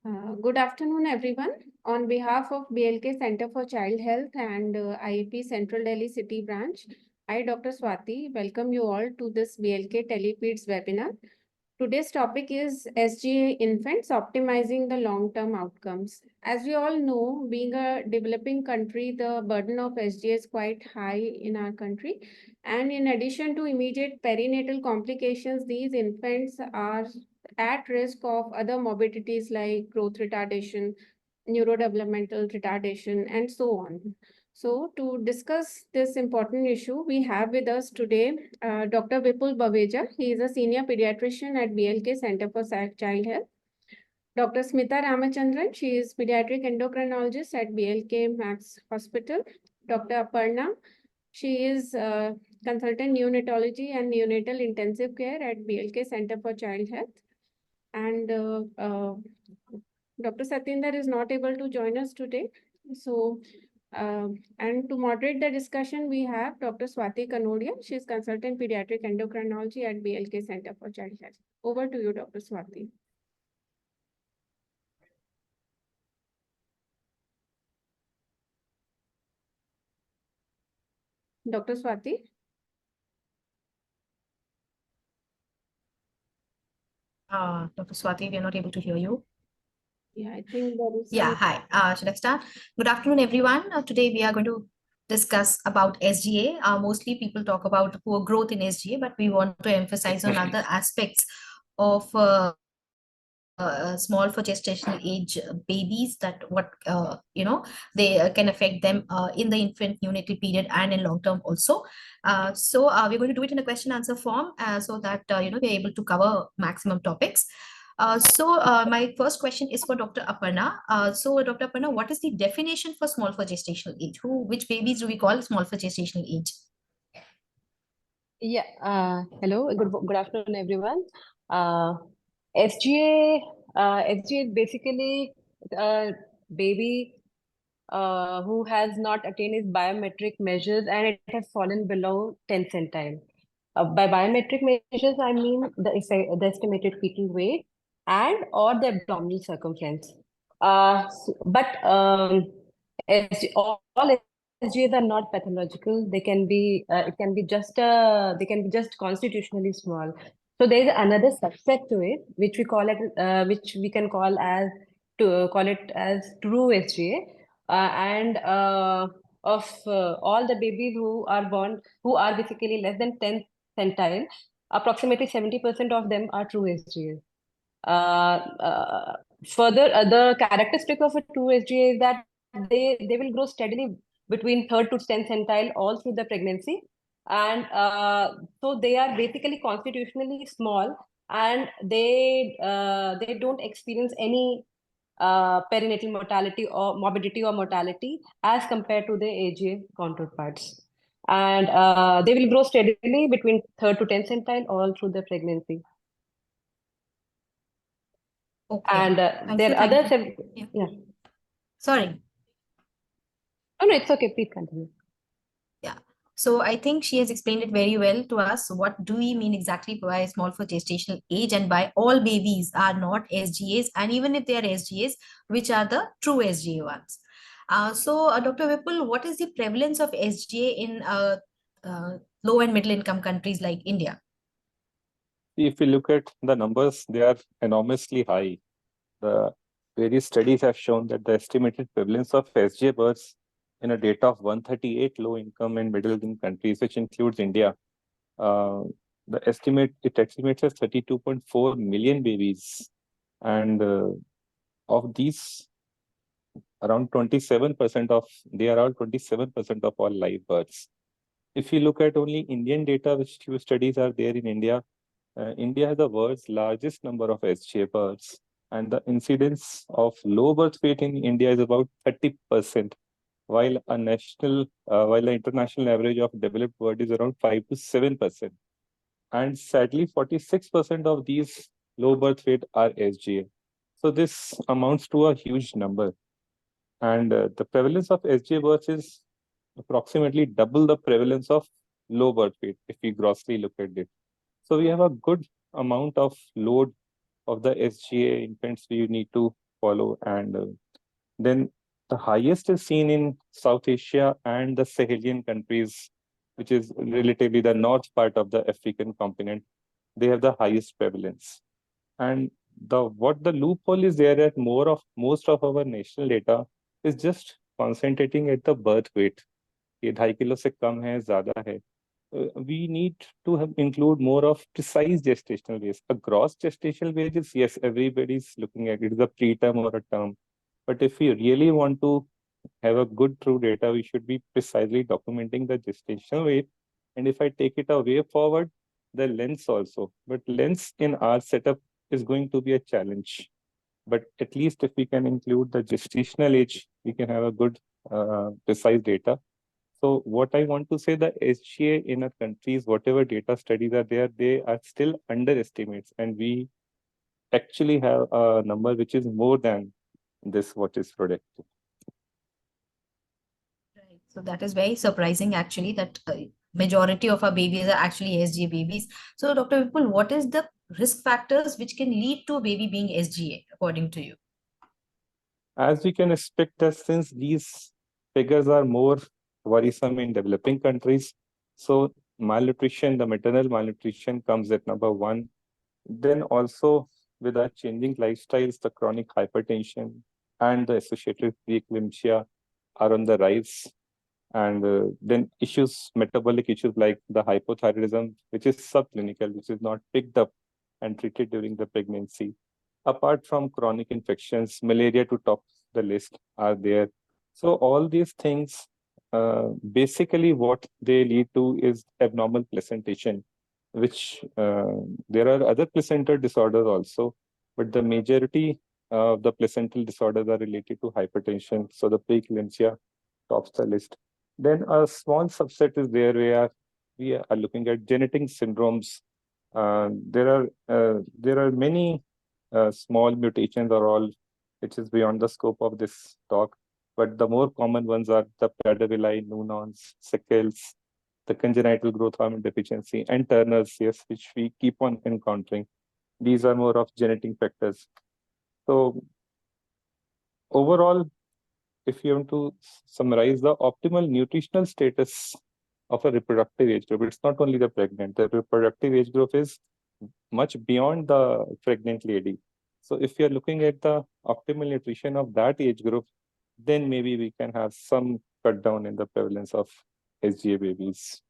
Good afternoon, everyone. On behalf of BLK Center for Child Health and IEP Central Delhi City Branch, I, Dr. Swati, welcome you all to this BLK TELE-PEDS webinar. Today's topic is SGA infants optimizing the long-term outcomes. As we all know, being a developing country, the burden of SGA is quite high in our country. And in addition to immediate perinatal complications, these infants are at risk of other morbidities like growth retardation, neurodevelopmental retardation, and so on. So to discuss this important issue, we have with us today Dr. Vipul Baweja. He is a senior pediatrician at BLK Center for Child Health. Dr. Smita Ramachandran, she is pediatric endocrinologist at BLK-Max Hospital. Dr. Aparna, she is consultant neonatology and neonatal intensive care at BLK Center for Child Health. And Dr. Satinder is not able to join us today. So, and to moderate the discussion, we have Dr. Swati Kanodia. She is consultant pediatric endocrinology at BLK Center for Child Health. Over to you, Dr. Swati. Dr. Swati? Dr. Swati, we are not able to hear you. Yeah, I think there is Yeah, hi. Should I start? Good afternoon, everyone. Today we are going to discuss about SGA. Mostly people talk about poor growth in SGA, but we want to emphasize on other aspects of small for gestational age babies, that what they can affect them in the infant neonatal period and in long term also. So we're going to do it in a question answer form so that we're able to cover maximum topics. My first question is for Dr. Aparna. So Dr. Aparna, what is the definition for small for gestational age? Which babies do we call small for gestational age? Yeah, hello, good afternoon, everyone. SGA is basically a baby who has not attained its biometric measures and it has fallen below 10 centile. By biometric measures, I mean the estimated fetal weight and or the abdominal circumference. All SGAs are not pathological. They can be they can be just constitutionally small. So there is another subset to it, which we call it, which we can call as call it as true SGA, and of all the babies who are born, who are basically less than 10 centile, approximately 70% of them are true SGAs. Further, the characteristic of a true SGA is that they will grow steadily between 3rd to 10th centile all through the pregnancy, and so they are basically constitutionally small, and they don't experience any perinatal mortality or morbidity or mortality as compared to the AGA counterparts. And they will grow steadily between 3rd to 10th centile all through the pregnancy. Okay. And there are others. Yeah. Sorry. Oh, no, it's okay. Please continue. Yeah. So I think she has explained it very well to us. What do we mean exactly by small for gestational age, and by all babies are not SGAs, and even if they are SGAs, which are the true SGA ones. Dr. Vipul, what is the prevalence of SGA in low and middle income countries like India? If you look at the numbers, they are enormously high. The various studies have shown that the estimated prevalence of SGA births in a data of 138 low-income and middle-income countries, which includes India, it estimates as 32.4 million babies, and of these, around 27% they are all 27% of all live births. If you look at only Indian data, which few studies are there in India, India has the world's largest number of SGA births, and the incidence of low birth weight in India is about 30%, while the international average of developed world is around 5 to 7%. And sadly, 46% of these low birth weight are SGA. So this amounts to a huge number. And the prevalence of SGA births is approximately double the prevalence of low birth weight if we grossly look at it. So we have a good amount of load of the SGA infants we need to follow. And then the highest is seen in South Asia and the Sahelian countries, which is relatively the north part of the African continent. They have the highest prevalence. And what the loophole is there at most of our national data is just concentrating at the birth weight. ये 2.5 kilo से कम है, ज़्यादा है. We need to include more of precise gestational age. A gross gestational age is, yes, everybody's looking at it, is a preterm or a term. But if we really want to have a good true data, we should be precisely documenting the gestational weight. And if I take it a way forward, the length also. But length in our setup is going to be a challenge. But at least if we can include the gestational age, we can have a good precise data. So what I want to say, the SGA in our countries, whatever data studies are there, they are still underestimates. And we actually have a number which is more than this, what is predicted. Right. So that is very surprising, actually, that majority of our babies are actually SGA babies. So Dr. Vipul, what is the risk factors which can lead to a baby being SGA, according to you? As we can expect, that since these figures are more worrisome in developing countries, so malnutrition, the maternal malnutrition comes at number one. Then also with our changing lifestyles, the chronic hypertension and the associated preeclampsia are on the rise. And then metabolic issues like the hypothyroidism, which is subclinical, which is not picked up and treated during the pregnancy. Apart from chronic infections, malaria to top the list are there. So all these things, basically what they lead to is abnormal placentation, which there are other placental disorders also, but the majority of the placental disorders are related to hypertension. So the preeclampsia tops the list. Then a small subset is there where we are looking at genetic syndromes. There are many small mutations or all, which is beyond the scope of this talk. But the more common ones are the Prader-Willi, Noonans, Sickles, the congenital growth hormone deficiency, and Turner's, yes, which we keep on encountering. These are more of genetic factors. So overall, if you want to summarize the optimal nutritional status of a reproductive age group, it's not only the pregnant, the reproductive age group is much beyond the pregnant lady. So if you're looking at the optimal nutrition of that age group, then maybe we can have some cut down in the prevalence of SGA babies.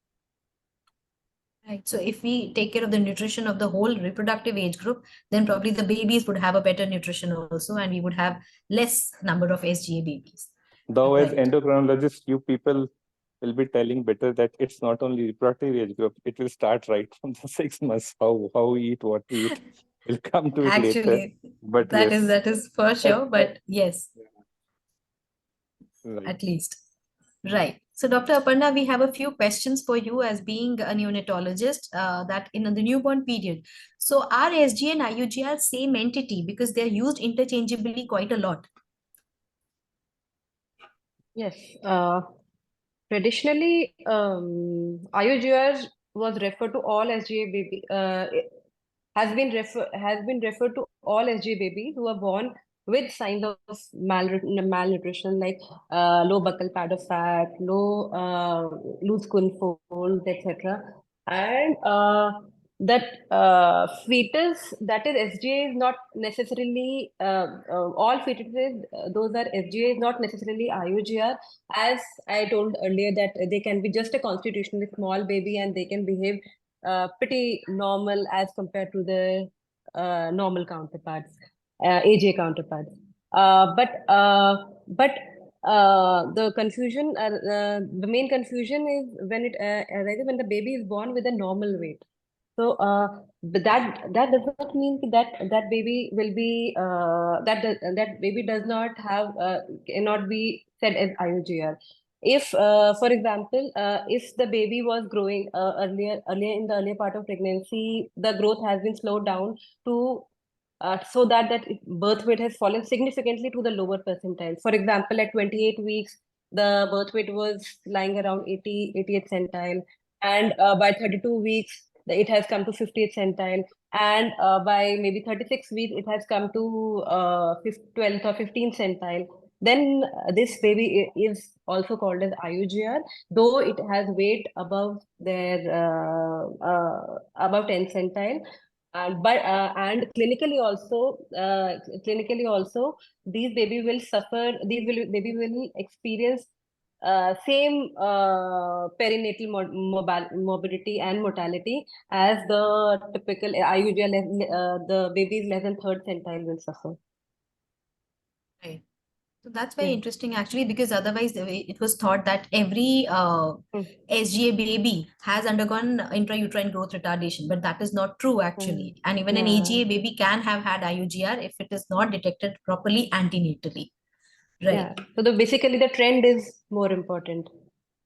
Right. So if we take care of the nutrition of the whole reproductive age group, then probably the babies would have a better nutrition also, and we would have less number of SGA babies. Though as Right. endocrinologists, you people will be telling better that it's not only reproductive age group, it will start right from the 6 months, how we eat, what we eat. We'll come to it later. Actually, But that yes, is for sure, but yes, right. at least. Right. So Dr. Aparna, we have a few questions for you as being a neonatologist, that in the newborn period. So are SGA and IUGR same entity because they're used interchangeably quite a lot? Yes. Traditionally, IUGR was referred to all SGA baby. Has been referred to all SGA babies who are born with signs of malnutrition, like low buccal pad of fat, low loose skin folds, etc. And that fetus, that is SGA, is not necessarily all fetuses. Those are SGA, is not necessarily IUGR. As I told earlier, that they can be just a constitutionally small baby and they can behave pretty normal as compared to the normal counterparts, AJ counterparts. But the confusion, the main confusion is when it arises when the baby is born with a normal weight. So, but that does not mean that baby will be that baby does not have cannot be said as IUGR. If, for example, if the baby was growing earlier in the earlier part of pregnancy, the growth has been slowed down to so that birth weight has fallen significantly to the lower percentile. For example, at 28 weeks, the birth weight was lying around 80th centile, and by 32 weeks, it has come to 50th centile, and by maybe 36 weeks, it has come to 12th or 15th centile. Then this baby is also called as IUGR, though it has weight above their above 10th centile. And clinically also, these baby will suffer. Baby will experience same perinatal morbidity and mortality as the typical IUGR. The babies less than 3rd centile will suffer. Right. So that's very Yeah. interesting actually, because otherwise the way it was thought that every SGA baby has undergone intrauterine growth retardation, but that is not true actually. And even an Yeah. AGA baby can have had IUGR if it is not detected properly antenatally. Right. Yeah. So basically the trend is more important.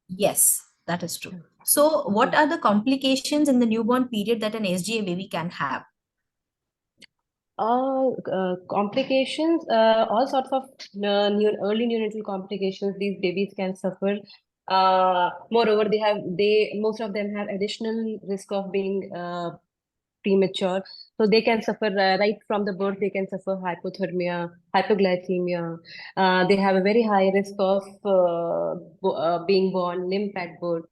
Yes, that is true. So what are the complications in the newborn period that an SGA baby can have? Complications, all sorts of early neonatal complications these babies can suffer. Moreover, most of them have additional risk of being premature. So they can suffer right from the birth, they can suffer hypothermia, hypoglycemia. They have a very high risk of being born limp at birth.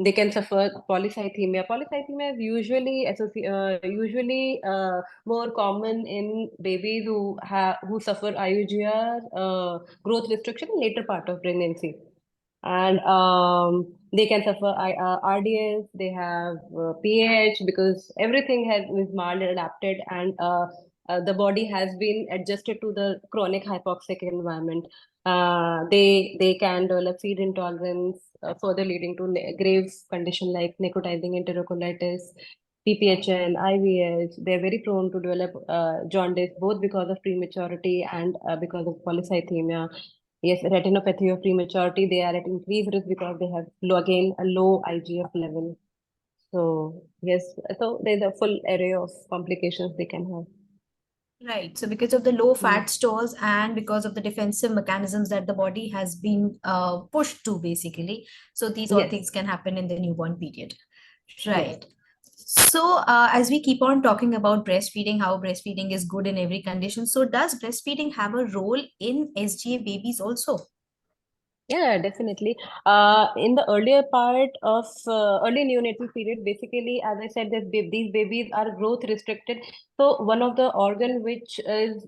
They can suffer polycythemia. Polycythemia is usually more common in babies who suffer IUGR growth restriction in later part of pregnancy. And they can suffer RDS, they have pH, because everything is maladapted, and the body has been adjusted to the chronic hypoxic environment. They can develop feed intolerance, further leading to grave condition like necrotizing enterocolitis, PPHN, IVH. They're very prone to develop jaundice, both because of prematurity and because of polycythemia. Yes, retinopathy of prematurity, they are at increased risk because they have a low IGF level. So yes, so there's a full array of complications they can have. Right. So because of the low fat stores and because of the defensive mechanisms that the body has been pushed to basically. So these all things can happen in the newborn period. Right. So as we keep on talking about breastfeeding, how breastfeeding is good in every condition. So does breastfeeding have a role in SGA babies also? Yeah, definitely. In the earlier part of early neonatal period, basically, as I said, these babies are growth restricted. So one of the organ which is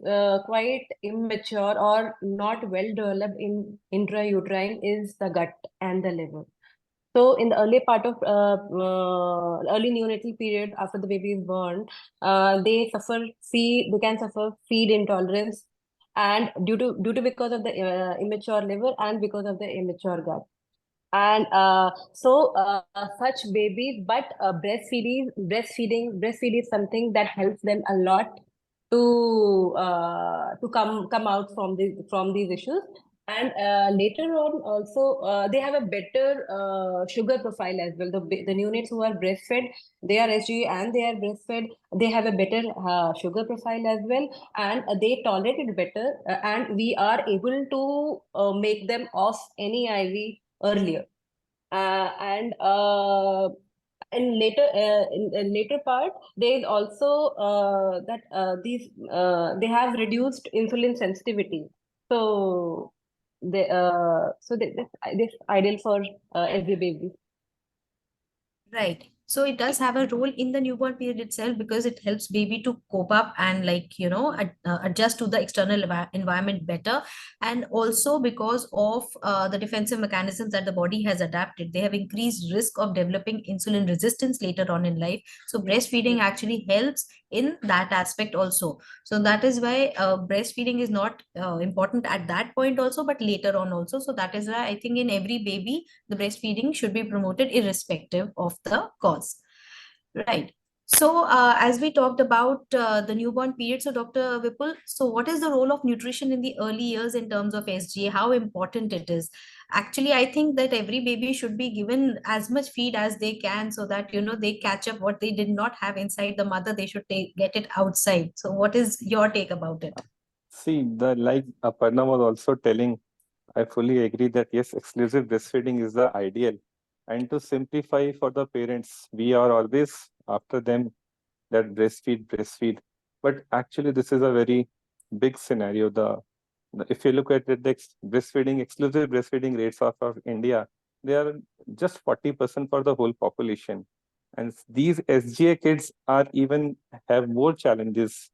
quite immature or not well developed in intrauterine is the gut and the liver. So in the early part of early neonatal period, after the baby is born, they can suffer feed intolerance, and due to because of the immature liver and because of the immature gut. And such babies, but breastfeeding is something that helps them a lot to come out from these issues. And later on, also they have a better sugar profile as well. The neonates who are breastfed, they are SGA and they are breastfed. They have a better sugar profile as well, and they tolerate it better. And we are able to make them off any IV earlier. And in later part, there is also that they have reduced insulin sensitivity. So this ideal for every baby. Right. So it does have a role in the newborn period itself because it helps baby to cope up and adjust to the external environment better. And also because of the defensive mechanisms that the body has adapted, they have increased risk of developing insulin resistance later on in life. So breastfeeding actually helps in that aspect also. So that is why breastfeeding is not important at that point also, but later on also. So that is why I think in every baby, the breastfeeding should be promoted irrespective of the cause. Right. So as we talked about the newborn period, so Dr. Vipul, so what is the role of nutrition in the early years in terms of SGA? How important it is? Actually, I think that every baby should be given as much feed as they can so that, they catch up what they did not have inside the mother. They should get it outside. So what is your take about it? See, like Aparna was also telling, I fully agree that yes, exclusive breastfeeding is the ideal. And to simplify for the parents, we are always after them that breastfeed. But actually, this is a very big scenario. If you look at the exclusive breastfeeding rates of India, they are just 40% for the whole population. And these SGA kids are even have more challenges.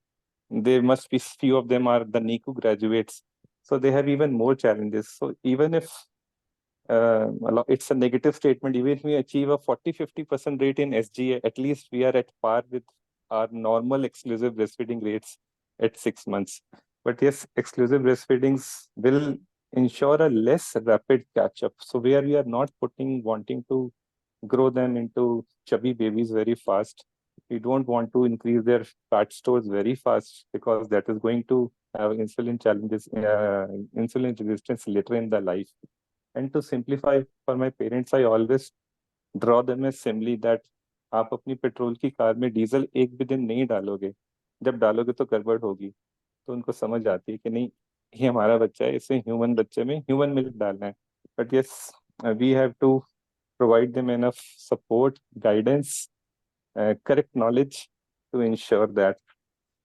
There must be few of them are the NICU graduates. So they have even more challenges. So even if it's a negative statement, even if we achieve a 40-50% rate in SGA, at least we are at par with our normal exclusive breastfeeding rates at 6 months. But yes, exclusive breastfeedings will ensure a less rapid catch up. So where we are not wanting to grow them into chubby babies very fast. We don't want to increase their fat stores very fast because that is going to have insulin challenges, insulin resistance later in the life. And to simplify for my parents, I always draw them as simile that आप अपनी petrol की car में diesel एक भी दिन नहीं डालोगे, जब डालोगे तो गड़बड़ होगी. तो उनको समझ आती है कि नहीं, ये हमारा बच्चा है, इसे ह्यूमन बच्चे में ह्यूमन मिल्क डालना है. But yes, we have to provide them enough support, guidance, correct knowledge to ensure that.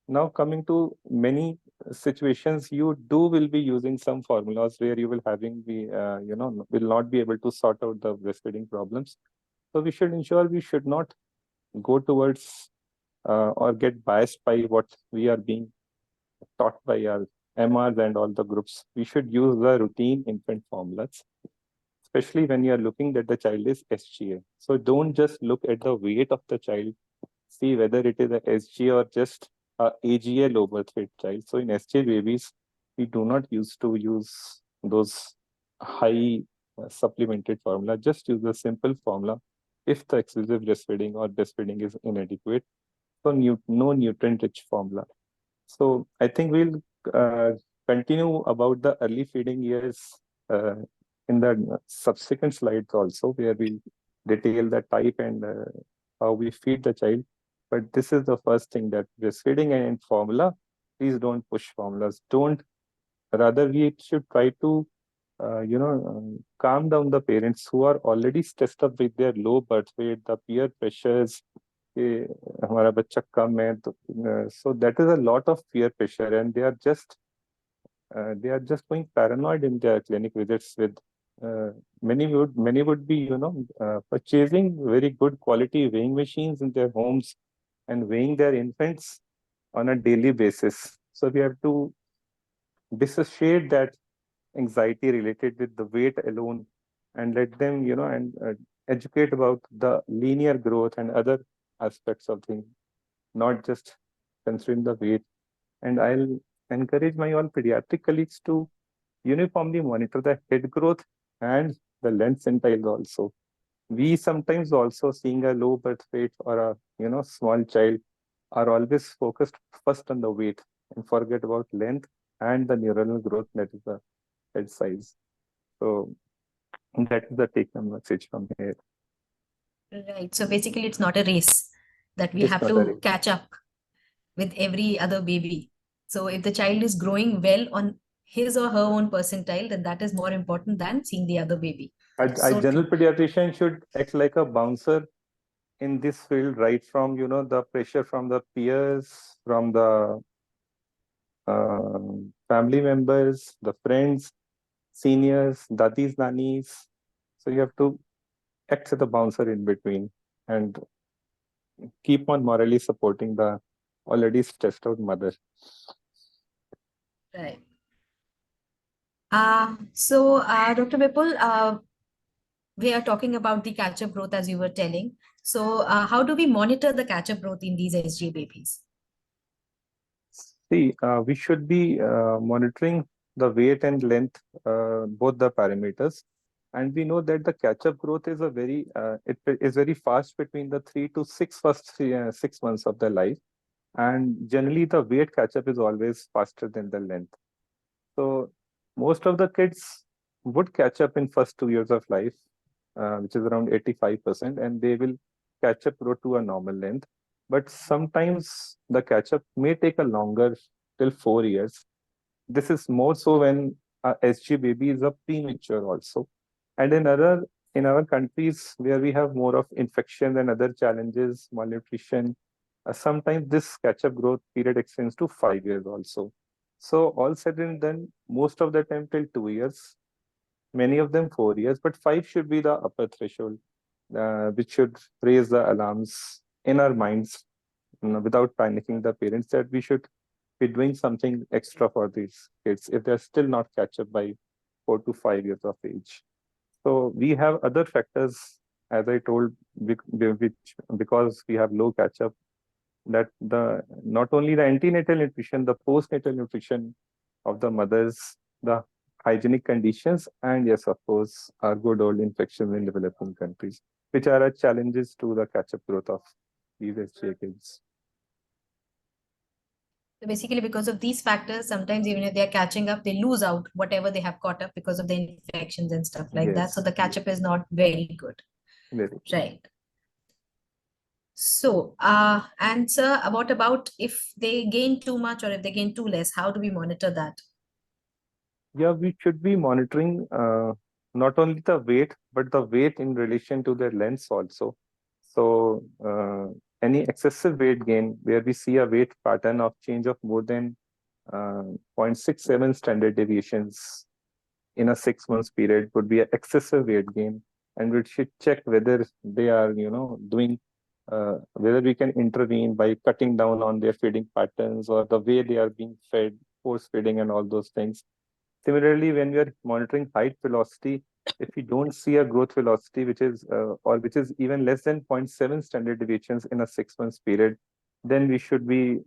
Now coming to many situations, you will be using some formulas where you will will not be able to sort out the breastfeeding problems. So we should ensure we should not go towards or get biased by what we are being taught by our MRs and all the groups. We should use the routine infant formulas, especially when you are looking that the child is SGA. So don't just look at the weight of the child, see whether it is a SGA or just a AGA low birth weight child. So in SGA babies, we do not use those high supplemented formula. Just use a simple formula if the exclusive breastfeeding or breastfeeding is inadequate. So no nutrient-rich formula. So I think we'll continue about the early feeding years in the subsequent slides also, where we detail the type and how we feed the child. But this is the first thing, that breastfeeding and formula, please don't push formulas. Rather we should try to calm down the parents who are already stressed up with their low birth weight, the peer pressures, हमारा बच्चा कम है, so that is a lot of peer pressure, and they are just going paranoid in their clinic visits. With many would be purchasing very good quality weighing machines in their homes and weighing their infants on a daily basis. So we have to dissociate that anxiety related with the weight alone and let them educate about the linear growth and other aspects of things, not just considering the weight. And I'll encourage my all pediatric colleagues to uniformly monitor the head growth and the length centiles also. We sometimes also seeing a low birth weight or a small child are always focused first on the weight and forget about length and the neuronal growth, that is the head size. So that is the take-home message from here. Right. So basically, it's not a race that we It's have not a to race. catch up with every other baby. So if the child is growing well on his or her own percentile, then that is more important than seeing the other baby. A So general true. pediatrician should act like a bouncer in this field, right from the pressure from the peers, from the family members, the friends, seniors, dadis, nannies. So you have to act as a bouncer in between and keep on morally supporting the already stressed out mother. Right. Dr. Vipul, we are talking about the catch-up growth as you were telling. So how do we monitor the catch-up growth in these SGA babies? See, we should be monitoring the weight and length, both the parameters. And we know that the catch-up growth is it is very fast between the 3 to 6 first 6 months of their life. And generally the weight catch-up is always faster than the length. So most of the kids would catch up in first 2 years of life, which is around 85%, and they will catch up grow to a normal length. But sometimes the catch up may take a longer, till 4 years. This is more so when a SG baby is a premature also. And in other in our countries where we have more of infection and other challenges, malnutrition, sometimes this catch-up growth period extends to 5 years also. So all said and done, most of the time till 2 years, many of them 4 years, but 5 should be the upper threshold, which should raise the alarms in our minds, without panicking the parents, that we should be doing something extra for these kids if they're still not catch up by 4 to 5 years of age. So we have other factors, as I told, which because we have low catch up, that the not only the antenatal nutrition, the postnatal nutrition of the mothers, the hygienic conditions, and yes, of course, our good old infections in developing countries, which are challenges to the catch-up growth of these SGA kids. So basically, because of these factors, sometimes even if they're catching up, they lose out whatever they have caught up because of the infections and stuff like that. So the catch up is not very good. Very. Right. So, and sir, what about if they gain too much or if they gain too less? How do we monitor that? Yeah, we should be monitoring not only the weight, but the weight in relation to their lengths also. So any excessive weight gain where we see a weight pattern of change of more than 0.67 standard deviations in a 6 months period would be an excessive weight gain, and we should check whether they are, doing whether we can intervene by cutting down on their feeding patterns or the way they are being fed, force feeding and all those things. Similarly, when we are monitoring height velocity, if we don't see a growth velocity which is even less than 0.7 standard deviations in a 6 months period, then we should be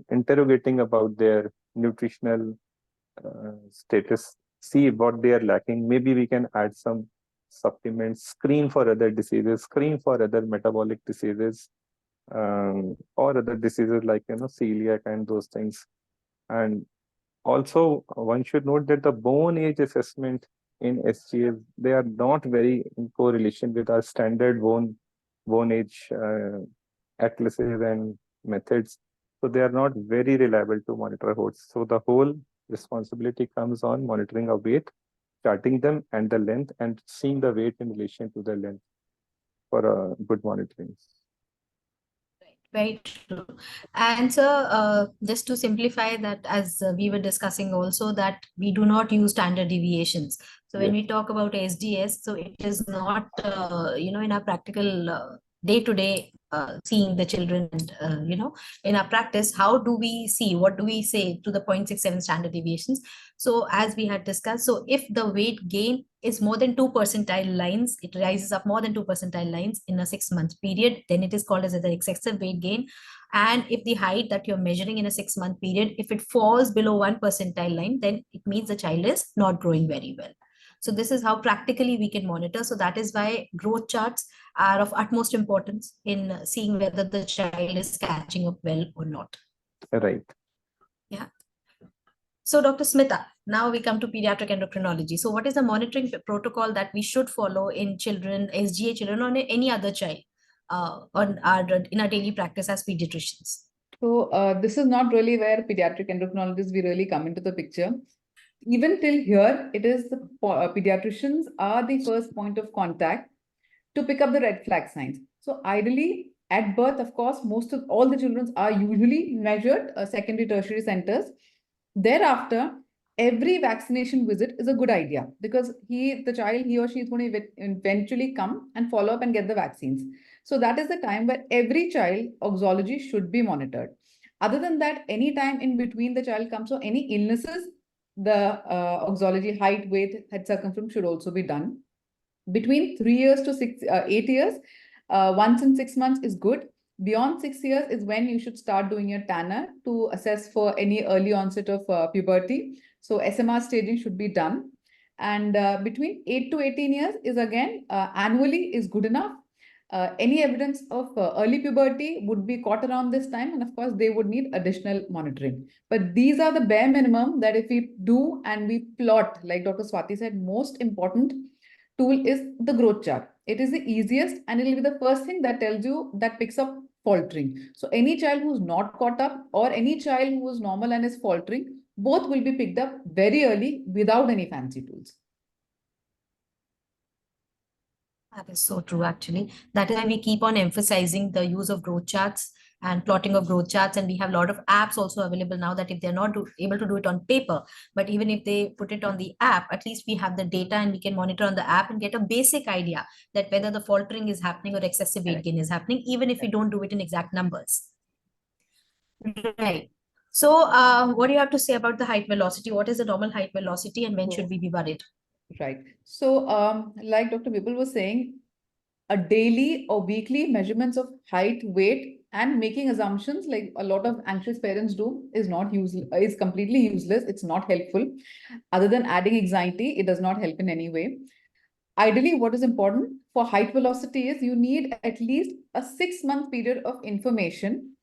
interrogating about their nutritional status, see what they are lacking. Maybe we can add some supplements, screen for other diseases, screen for other metabolic diseases, or other diseases like celiac and those things. And also, one should note that the bone age assessment in SGA, they are not very in correlation with our standard bone age atlases and methods. So they are not very reliable to monitor HOTS. So the whole responsibility comes on monitoring of weight, charting them and the length, and seeing the weight in relation to the length for a good monitoring. Very true. And so just to simplify that, as we were discussing also, that we do not use standard deviations. So when we talk about SDS, so it is not, in our practical day-to-day seeing the children, in our practice, how do we see, what do we say to the 0.67 standard deviations? So as we had discussed, so if the weight gain is more than 2 percentile lines, it rises up more than 2 percentile lines in a 6 month period, then it is called as the excessive weight gain. And if the height that you're measuring in a 6 month period, if it falls below 1 percentile line, then it means the child is not growing very well. So this is how practically we can monitor. So that is why growth charts are of utmost importance in seeing whether the child is catching up well or not. Right. Yeah. So Dr. Smita, now we come to pediatric endocrinology. So what is the monitoring protocol that we should follow in children, SGA children, or any other child in our daily practice as pediatricians? So this is not really where pediatric endocrinologists we really come into the picture. Even till here, it is the pediatricians are the first point of contact to pick up the red flag signs. So ideally, at birth, of course, most of all the children are usually measured secondary tertiary centers. Thereafter, every vaccination visit is a good idea because he or she is going to eventually come and follow up and get the vaccines. So that is the time where every child auxology should be monitored. Other than that, any time in between the child comes or any illnesses, the auxology, height, weight, head circumference should also be done. Between 3 years to 8 years, once in 6 months is good. Beyond 6 years is when you should start doing your Tanner to assess for any early onset of puberty. So SMR staging should be done. And between 8 to 18 years is again annually is good enough. Any evidence of early puberty would be caught around this time, and of course they would need additional monitoring. But these are the bare minimum that if we do and we plot, like Dr. Swati said, most important tool is the growth chart. It is the easiest and it will be the first thing that tells you, that picks up faltering. So any child who's not caught up or any child who is normal and is faltering, both will be picked up very early without any fancy tools. That is so true, actually. That is why we keep on emphasizing the use of growth charts and plotting of growth charts. And we have a lot of apps also available now that if they're not able to do it on paper, but even if they put it on the app, at least we have the data and we can monitor on the app and get a basic idea that whether the faltering is happening or excessive weight gain is happening, even if we don't do it in exact numbers. Right. So what do you have to say about the height velocity? What is the normal height velocity and when should we be worried? Right. So, like Dr. Vipul was saying, a daily or weekly measurements of height, weight, and making assumptions like a lot of anxious parents do is not is completely useless. It's not helpful. Other than adding anxiety, it does not help in any way. Ideally, what is important for height velocity is you need at least a 6-month period of information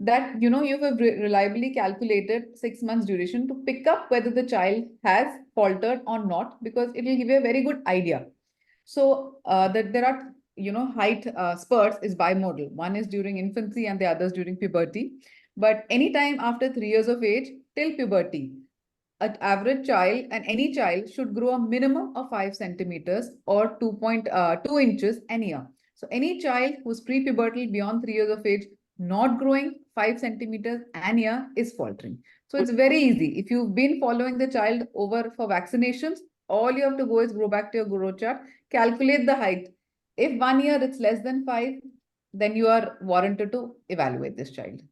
that you have reliably calculated 6 months duration to pick up whether the child has faltered or not, because it will give you a very good idea. So that there are height spurts is bimodal. One is during infancy and the others during puberty. But anytime after 3 years of age till puberty, an average child and any child should grow a minimum of 5 centimeters or 2.2 inches an year. So any child who's pre-pubertal beyond 3 years of age not growing 5 centimeters an year is faltering. So it's very easy. If you've been following the child over for vaccinations, all you have to go is go back to your growth chart, calculate the height. If 1 year it's less than 5, then you are warranted to evaluate this child.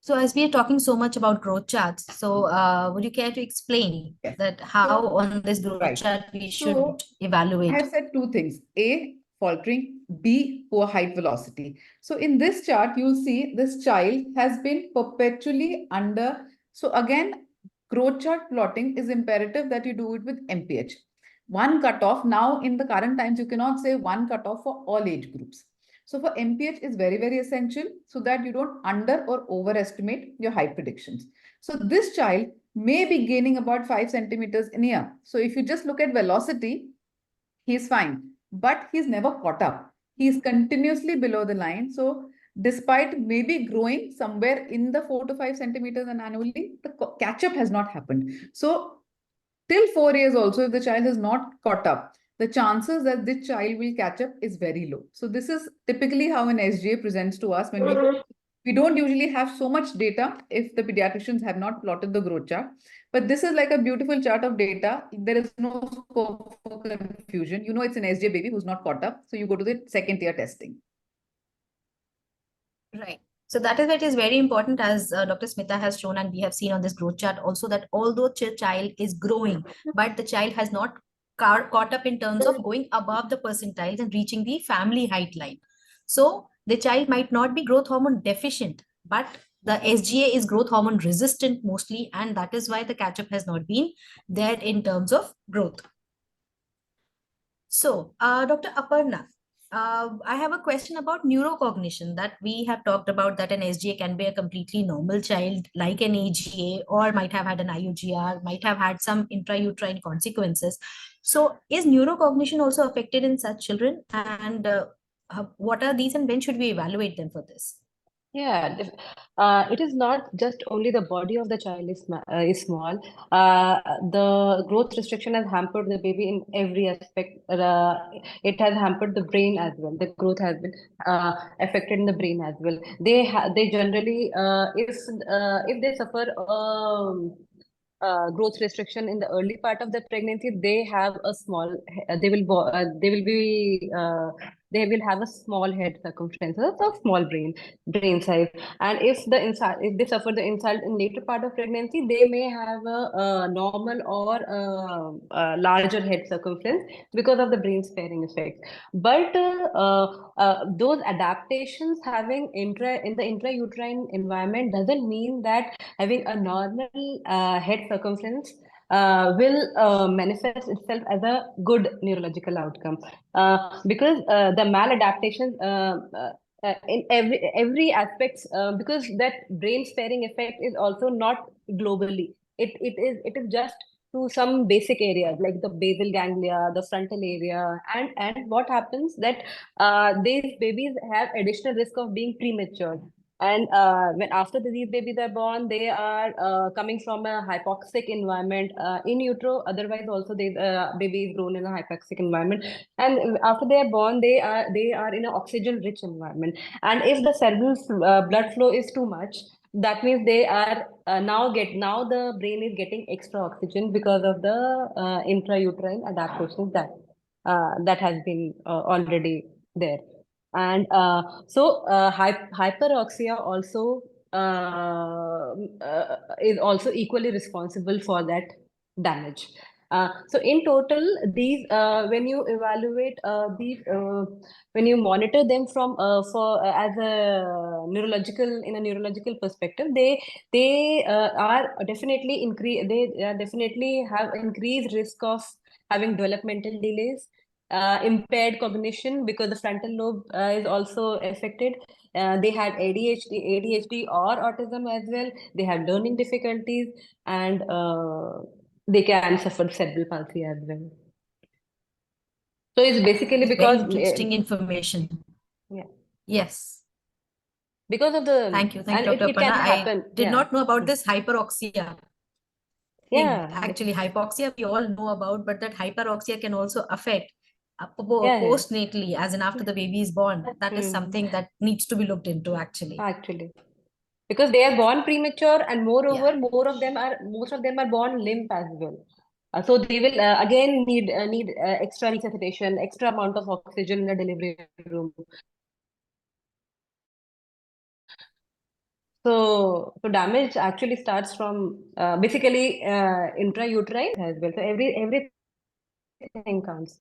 So as we are talking so much about growth charts, so would you care to explain that how on this growth chart we should evaluate? I have said 2 things. A, faltering. B, poor height velocity. So in this chart, you'll see this child has been perpetually under. So again, growth chart plotting is imperative that you do it with MPH. One cutoff. Now in the current times, you cannot say one cutoff for all age groups. So for MPH is very, very essential so that you don't under or overestimate your height predictions. So this child may be gaining about 5 centimeters in a year. So if you just look at velocity, he's fine, but he's never caught up. He's continuously below the line. So despite maybe growing somewhere in the 4 to 5 centimeters annually, the catch-up has not happened. So till 4 years also, if the child has not caught up, the chances that this child will catch up is very low. So this is typically how an SGA presents to us when we don't usually have so much data if the pediatricians have not plotted the growth chart. But this is like a beautiful chart of data. There is no scope for confusion. It's an SGA baby who's not caught up. So you go to the second tier testing. Right. So that is why it is very important, as Dr. Smita has shown, and we have seen on this growth chart also, that although child is growing, but the child has not caught up in terms of going above the percentiles and reaching the family height line. So the child might not be growth hormone deficient, but the SGA is growth hormone resistant mostly, and that is why the catch-up has not been there in terms of growth. So, Dr. Aparna, I have a question about neurocognition, that we have talked about, that an SGA can be a completely normal child like an AGA, or might have had an IUGR, might have had some intrauterine consequences. So is neurocognition also affected in such children, and what are these and when should we evaluate them for this? Yeah, it is not just only the body of the child is small. The growth restriction has hampered the baby in every aspect. It has hampered the brain as well. The growth has been affected in the brain as well. They generally, if they suffer growth restriction in the early part of the pregnancy, they have a small, they will have a small head circumference, a small brain size. And if they suffer the insult in later part of pregnancy, they may have a normal or a larger head circumference because of the brain sparing effect. But those adaptations having in the intrauterine environment doesn't mean that having a normal head circumference will manifest itself as a good neurological outcome, because the maladaptation in every aspect, because that brain sparing effect is also not globally. It is just to some basic areas like the basal ganglia, the frontal area, and what happens that these babies have additional risk of being premature. And when after these babies are born, they are coming from a hypoxic environment in utero. Otherwise, also they baby is grown in a hypoxic environment. And after they are born, they are in an oxygen-rich environment. And if the cerebral blood flow is too much, that means they are now the brain is getting extra oxygen because of the intrauterine adaptations that has been already there. And hyperoxia also is also equally responsible for that damage. So in total, these when you evaluate these when you monitor them from for as a neurological perspective, they are definitely they definitely have increased risk of having developmental delays, impaired cognition because the frontal lobe is also affected. They had ADHD or autism as well. They have learning difficulties, and they can suffer cerebral palsy as well. So it's basically It's because very interesting information. Yeah. Yes. Because of the Thank you, and Dr. it can Aparna. happen. I did not know about this hyperoxia thing. Yeah. Actually, hypoxia we all know about, but that hyperoxia can also affect Yeah. postnatally, as in after the baby is born. That is something that needs to be looked into, actually. Because they are born premature, and moreover, most of them are born limp as well. So they will again need extra resuscitation, extra amount of oxygen in the delivery room. So damage actually starts from basically intrauterine as well. So everything counts.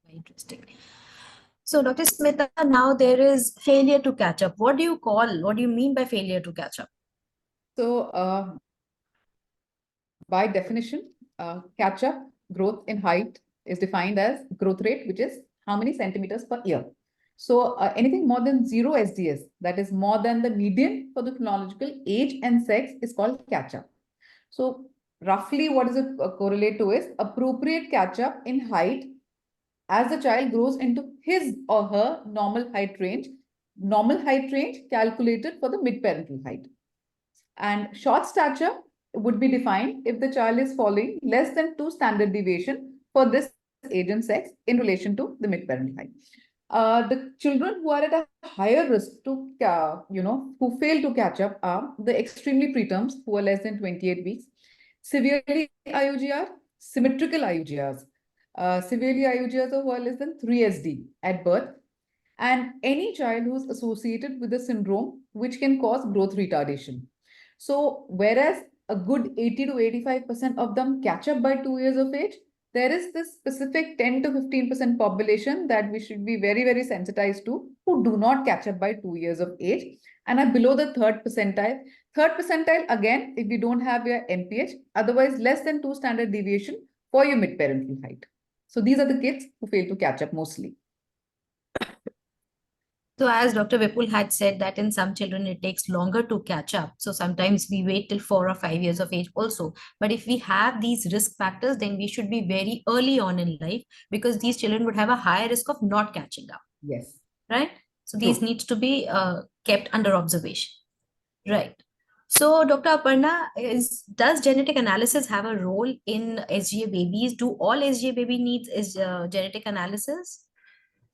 Very interesting. So, Dr. Smita, now there is failure to catch up. What do you mean by failure to catch up? So, by definition, catch up growth in height is defined as growth rate, which is how many centimeters per year. So anything more than 0 SDS, that is more than the median for the chronological age and sex, is called catch up. So roughly what does it correlate to is appropriate catch up in height as the child grows into his or her normal height range calculated for the mid-parental height. And short stature would be defined if the child is falling less than 2 standard deviation for this age and sex in relation to the mid-parental height. The children who are at a higher risk to, who fail to catch up are the extremely preterms who are less than 28 weeks, severely IUGR, symmetrical IUGRs, severely IUGRs who are less than 3 SD at birth, and any child who's associated with a syndrome which can cause growth retardation. So whereas a good 80 to 85% of them catch up by 2 years of age, there is this specific 10 to 15% population that we should be very, very sensitized to, who do not catch up by 2 years of age and are below the third percentile. Third percentile, again, if you don't have your MPH, otherwise less than 2 standard deviation for your mid-parental height. So these are the kids who fail to catch up mostly. So as Dr. Vipul had said that in some children it takes longer to catch up. So sometimes we wait till 4 or 5 years of age also. But if we have these risk factors, then we should be very early on in life, because these children would have a higher risk of not catching up. Yes. Right? So these needs to be kept under observation. Right. So Dr. Aparna, does genetic analysis have a role in SGA babies? Do all SGA baby needs is genetic analysis?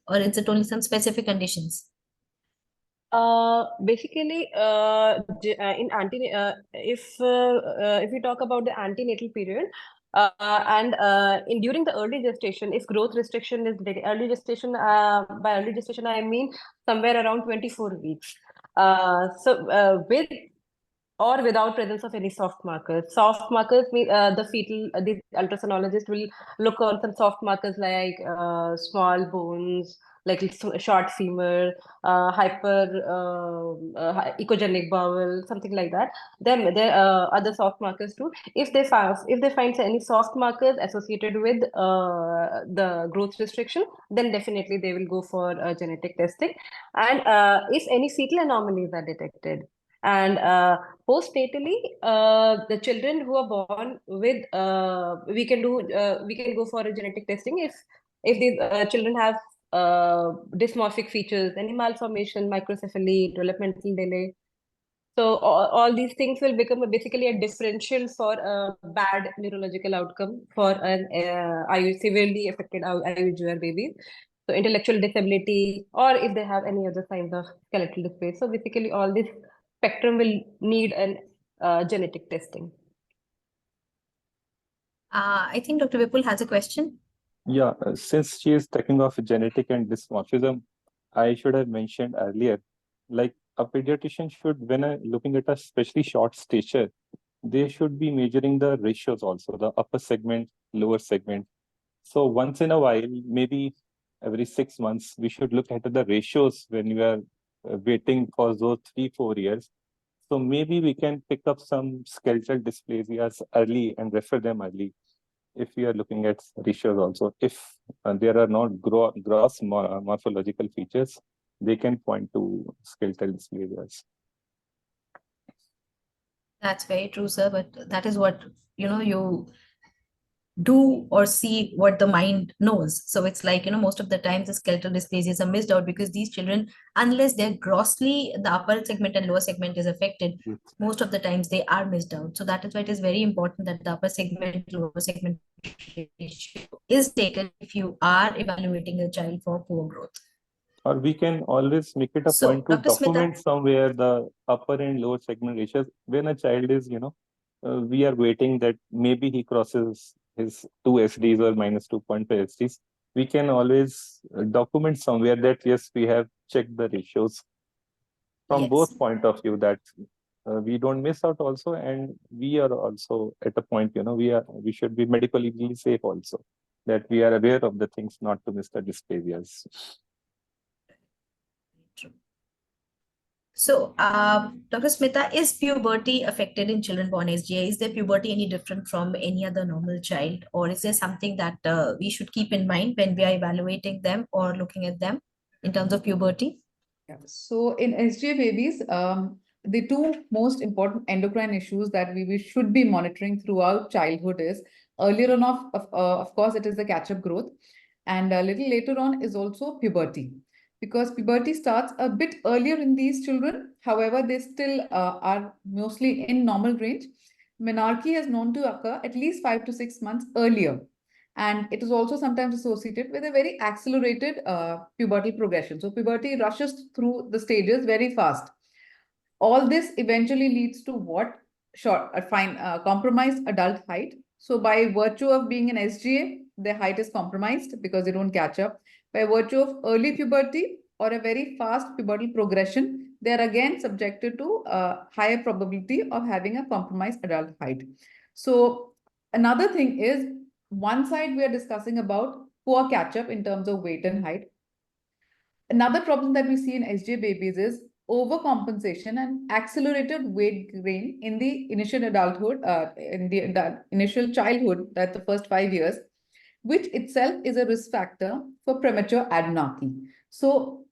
Or is it only some specific conditions? Basically, in if we talk about the antenatal period, and during the early gestation, if growth restriction is early gestation, by early gestation I mean somewhere around 24 weeks. With or without presence of any soft markers. Soft markers mean the ultrasonologist will look on some soft markers like small bones, like short femur, echogenic bowel, something like that. Then there are other soft markers too. If they find any soft markers associated with the growth restriction, then definitely they will go for genetic testing. And if any fetal anomalies are detected, and postnatally, the children who are born with we can go for a genetic testing if these children have dysmorphic features, any malformation, microcephaly, developmental delay. So all these things will become basically a differential for a bad neurological outcome for an severely affected IUGR baby. So intellectual disability, or if they have any other signs of skeletal dysplasia. So basically all this spectrum will need an genetic testing. I think Dr. Vipul has a question. Yeah, since she is talking of genetic and dysmorphism, I should have mentioned earlier, like a pediatrician should, when looking at a especially short stature, they should be measuring the ratios also, the upper segment, lower segment. So once in a while, maybe every 6 months, we should look at the ratios when you are waiting for those 3-4 years. So maybe we can pick up some skeletal dysplasias early and refer them early if we are looking at ratios also. If there are not gross morphological features, they can point to skeletal dysplasias. That's very true, sir. But that is what, you do or see what the mind knows. So it's like, most of the times the skeletal dysplasias are missed out because these children, unless they're grossly, the upper segment and lower segment is affected, most of the times they are missed out. So that is why it is very important that the upper segment, lower segment ratio is taken if you are evaluating a child for poor growth. Or we can always make it a So, point to Dr. Smita. document somewhere the upper and lower segment ratios. When a child is, we are waiting that maybe he crosses his 2 SDs or minus 2.5 SDs. We can always document somewhere that, yes, we have checked the ratios from both point of view, that we don't miss out also, and we are also at a point, we should be medically safe also, that we are aware of the things, not to miss the dysplasias. So, Dr. Smita, is puberty affected in children born SGA? Is their puberty any different from any other normal child? Or is there something that we should keep in mind when we are evaluating them or looking at them in terms of puberty? Yeah. So in SGA babies, the two most important endocrine issues that we should be monitoring throughout childhood is, earlier on, of course, it is the catch-up growth. And a little later on is also puberty, because puberty starts a bit earlier in these children. However, they still are mostly in normal range. Menarche is known to occur at least 5 to 6 months earlier. And it is also sometimes associated with a very accelerated pubertal progression. So puberty rushes through the stages very fast. All this eventually leads to what? Compromised adult height. So by virtue of being an SGA, their height is compromised because they don't catch up. By virtue of early puberty or a very fast pubertal progression, they are again subjected to a higher probability of having a compromised adult height. So another thing is, one side we are discussing about poor catch-up in terms of weight and height. Another problem that we see in SJ babies is overcompensation and accelerated weight gain in the initial adulthood, in the initial childhood, that the first 5 years, which itself is a risk factor for premature adenarche. So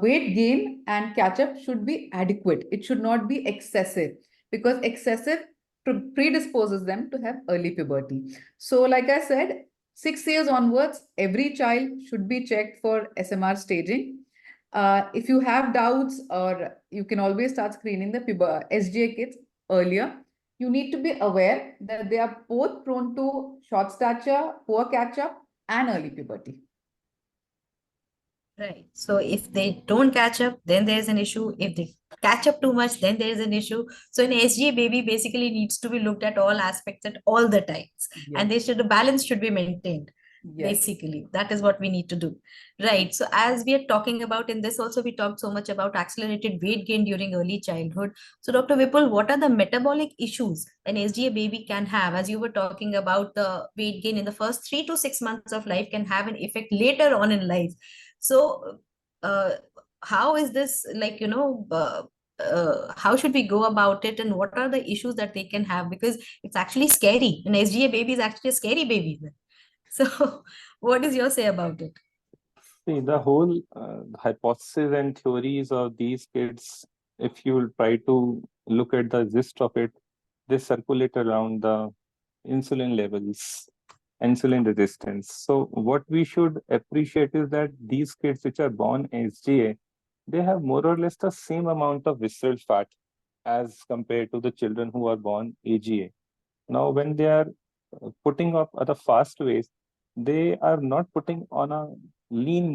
weight gain and catch-up should be adequate. It should not be excessive, because excessive predisposes them to have early puberty. So like I said, 6 years onwards, every child should be checked for SMR staging. If you have doubts, or you can always start screening the SGA kids earlier. You need to be aware that they are both prone to short stature, poor catch-up, and early puberty. Right. So if they don't catch up, then there's an issue. If they catch up too much, then there is an issue. So an SGA baby basically needs to be looked at all aspects at all the times. Yes. And the balance should be maintained. Yes. Basically, that is what we need to do. Right. So as we are talking about in this also, we talked so much about accelerated weight gain during early childhood. So Dr. Vipul, what are the metabolic issues an SGA baby can have? As you were talking about, the weight gain in the first 3 to 6 months of life can have an effect later on in life. So how is this, like, how should we go about it, and what are the issues that they can have? Because it's actually scary. An SGA baby is actually a scary baby. So what is your say about it? See, the whole hypothesis and theories of these kids, if you will try to look at the gist of it, they circulate around the insulin levels, insulin resistance. So what we should appreciate is that these kids which are born SGA, they have more or less the same amount of visceral fat as compared to the children who are born AGA. Now, when they are putting up at a fast ways, they are not putting on a lean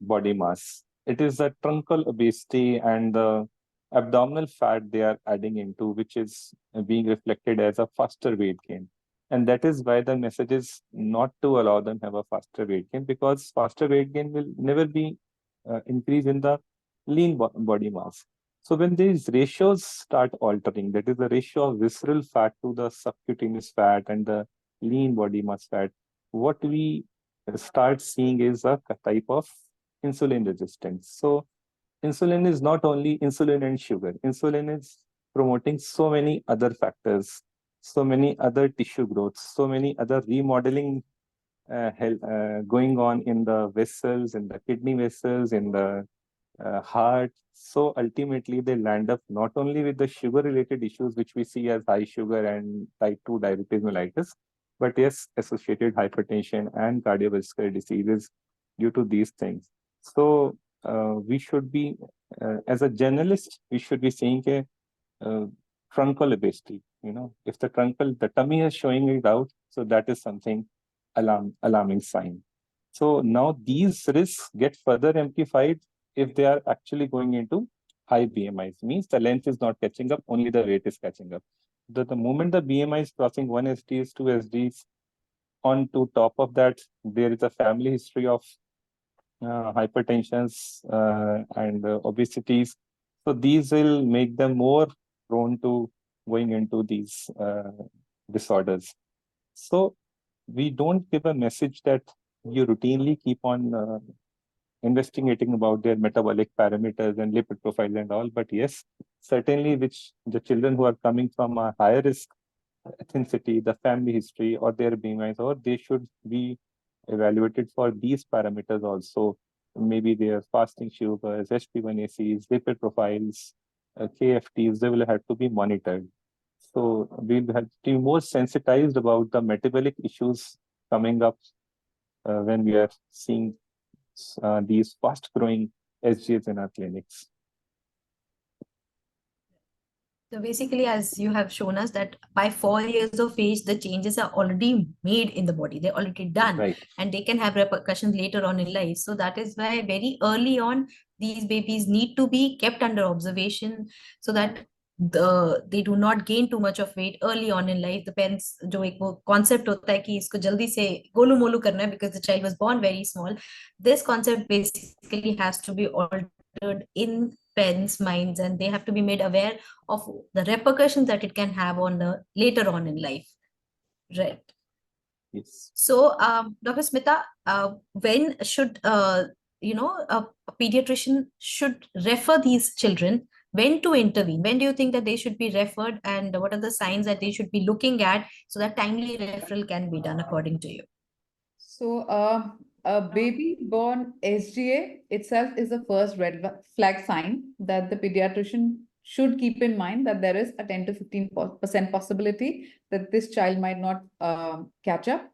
body mass. It is the truncal obesity and the abdominal fat they are adding into, which is being reflected as a faster weight gain. And that is why the message is not to allow them have a faster weight gain, because faster weight gain will never be increase in the lean body mass. So when these ratios start altering, that is the ratio of visceral fat to the subcutaneous fat and the lean body mass fat, what we start seeing is a type of insulin resistance. So insulin is not only insulin and sugar. Insulin is promoting so many other factors, so many other tissue growths, so many other remodeling going on in the vessels, in the kidney vessels, in the heart. So ultimately, they land up not only with the sugar-related issues, which we see as high sugar and type 2 diabetes mellitus, but yes, associated hypertension and cardiovascular diseases due to these things. So we should be, as a generalist, we should be seeing a truncal obesity. If the tummy is showing it out, so that is something alarming sign. So now these risks get further amplified if they are actually going into high BMIs. Means the length is not catching up, only the weight is catching up. The moment the BMI is crossing 1 SDs, 2 SDs, on to top of that, there is a family history of hypertensions and obesities. So these will make them more prone to going into these disorders. So we don't give a message that you routinely keep on investigating about their metabolic parameters and lipid profile and all, but yes, certainly which the children who are coming from a higher risk ethnicity, the family history or their BMIs, or they should be evaluated for these parameters also. Maybe their fasting sugars, HbA1cs, lipid profiles, KFTs, they will have to be monitored. So we'll have to be more sensitized about the metabolic issues coming up when we are seeing these fast-growing SGAs in our clinics. So basically, as you have shown us that by 4 years of age, the changes are already made in the body. They're already done, right, and they can have repercussions later on in life. So that is why very early on, these babies need to be kept under observation so that they do not gain too much of weight early on in life. The parents, जो एक वो concept होता है कि इसको जल्दी से गोलू मोलू करना है because the child was born very small. This concept basically has to be altered in parents' minds, and they have to be made aware of the repercussions that it can have on the later on in life. Right. yes. So, Dr. Smita, when should a pediatrician should refer these children? When to intervene? When do you think that they should be referred, and what are the signs that they should be looking at so that timely referral can be done according to you? So a baby born SGA itself is the first red flag sign that the pediatrician should keep in mind that there is a 10 to 15% possibility that this child might not catch up.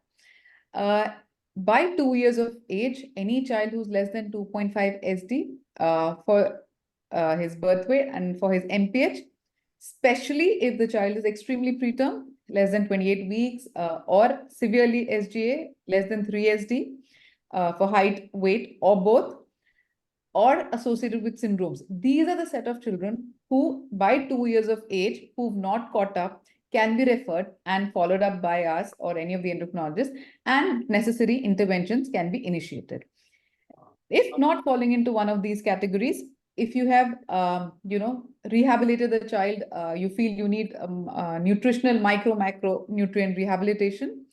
By 2 years of age, any child who's less than 2.5 SD for his birth weight and for his MPH, especially if the child is extremely preterm, less than 28 weeks, or severely SGA, less than 3 SD for height, weight, or both, or associated with syndromes. These are the set of children who, by 2 years of age, who've not caught up, can be referred and followed up by us or any of the endocrinologists, and necessary interventions can be initiated. If not falling into one of these categories, if you have, rehabilitated the child, you feel you need nutritional macro nutrient rehabilitation.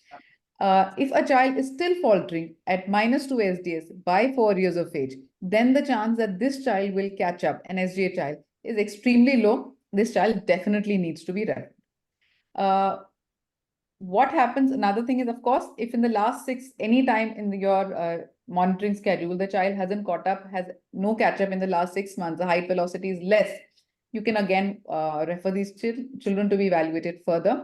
If a child is still faltering at -2 SDS by 4 years of age, then the chance that this child will catch up, an SGA child, is extremely low. This child definitely needs to be referred. What happens, another thing is, of course, if in the last any time in your monitoring schedule, the child hasn't caught up, has no catch up in the last 6 months, the height velocity is less, you can again refer these children to be evaluated further.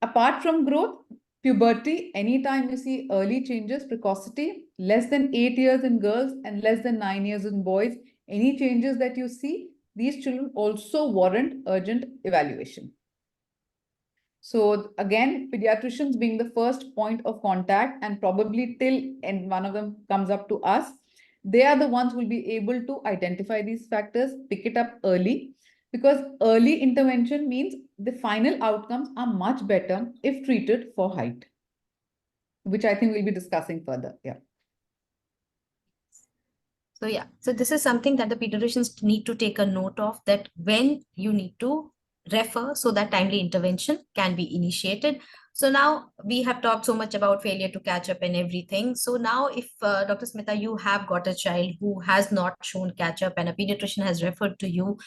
Apart from growth, puberty, anytime you see early changes, precocity, less than 8 years in girls and less than 9 years in boys, any changes that you see, these children also warrant urgent evaluation. So again, pediatricians being the first point of contact and probably till and one of them comes up to us, they are the ones who will be able to identify these factors, pick it up early, because early intervention means the final outcomes are much better if treated for height, which I think we'll be discussing further. Yeah. So yeah, so this is something that the pediatricians need to take a note of, that when you need to refer so that timely intervention can be initiated. So now we have talked so much about failure to catch up and everything. So now if Dr. Smita, you have got a child who has not shown catch up and a pediatrician has referred to you.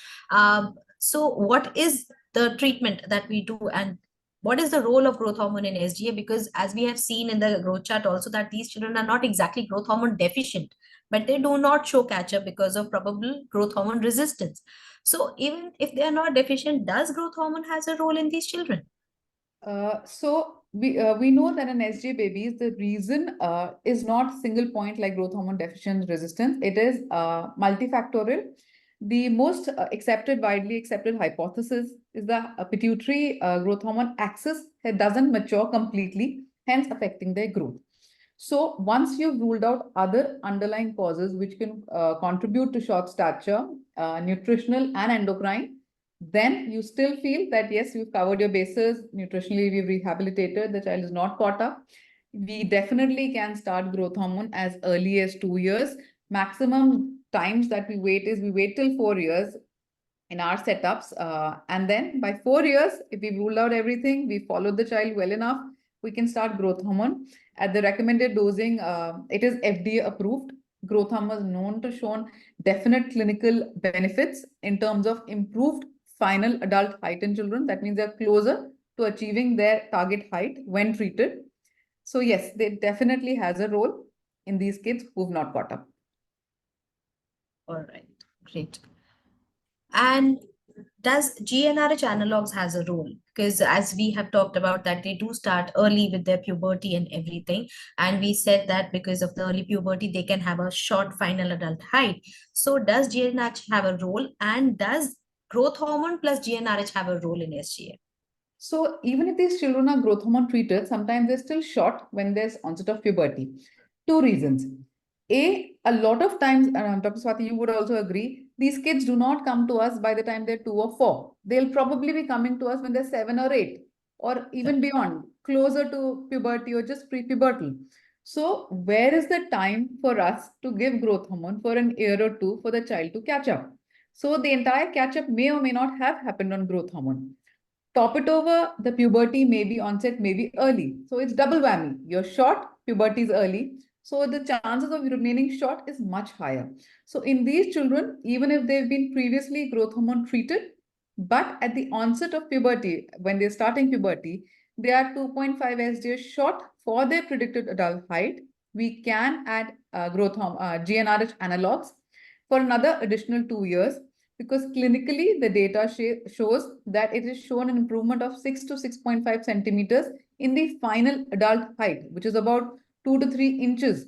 So what is the treatment that we do, and what is the role of growth hormone in SGA? Because as we have seen in the growth chart also, that these children are not exactly growth hormone deficient, but they do not show catch up because of probable growth hormone resistance. So even if they are not deficient, does growth hormone has a role in these children? So we know that in SJ babies, the reason is not single point like growth hormone deficiency resistance. It is multifactorial. The most widely accepted hypothesis is the pituitary growth hormone axis doesn't mature completely, hence affecting their growth. So once you've ruled out other underlying causes which can contribute to short stature, nutritional and endocrine, then you still feel that yes, you've covered your bases, nutritionally we've rehabilitated, the child is not caught up, we definitely can start growth hormone as early as 2 years. Maximum times that we wait till 4 years in our setups, and then by 4 years, if we ruled out everything, we followed the child well enough, we can start growth hormone at the recommended dosing. It is FDA approved. Growth hormone is known to show definite clinical benefits in terms of improved final adult height in children. That means they're closer to achieving their target height when treated. So yes, they definitely has a role in these kids who've not got up. All right, great. And does GnRH analogs has a role? Because as we have talked about that, they do start early with their puberty and everything. And we said that because of the early puberty, they can have a short final adult height. So does GnRH have a role? And does growth hormone plus GnRH have a role in SGA? So even if these children are growth hormone treated, sometimes they're still short when there's onset of puberty. Two reasons. A lot of times, Dr. Swati, you would also agree, these kids do not come to us by the time they're 2 or 4. They'll probably be coming to us when they're 7 or 8, or even beyond, closer to puberty or just pre-pubertal. So where is the time for us to give growth hormone for an year or two for the child to catch up? So the entire catch up may or may not have happened on growth hormone. Top it over, the puberty may be onset, may be early. So it's double whammy. You're short, puberty is early. So the chances of remaining short is much higher. So in these children, even if they've been previously growth hormone treated, but at the onset of puberty, when they're starting puberty, they are 2.5 SDA short for their predicted adult height. We can add growth hormone, GnRH analogs for another additional 2 years, because clinically the data shows that it is shown an improvement of 6 to 6.5 centimeters in the final adult height, which is about 2 to 3 inches,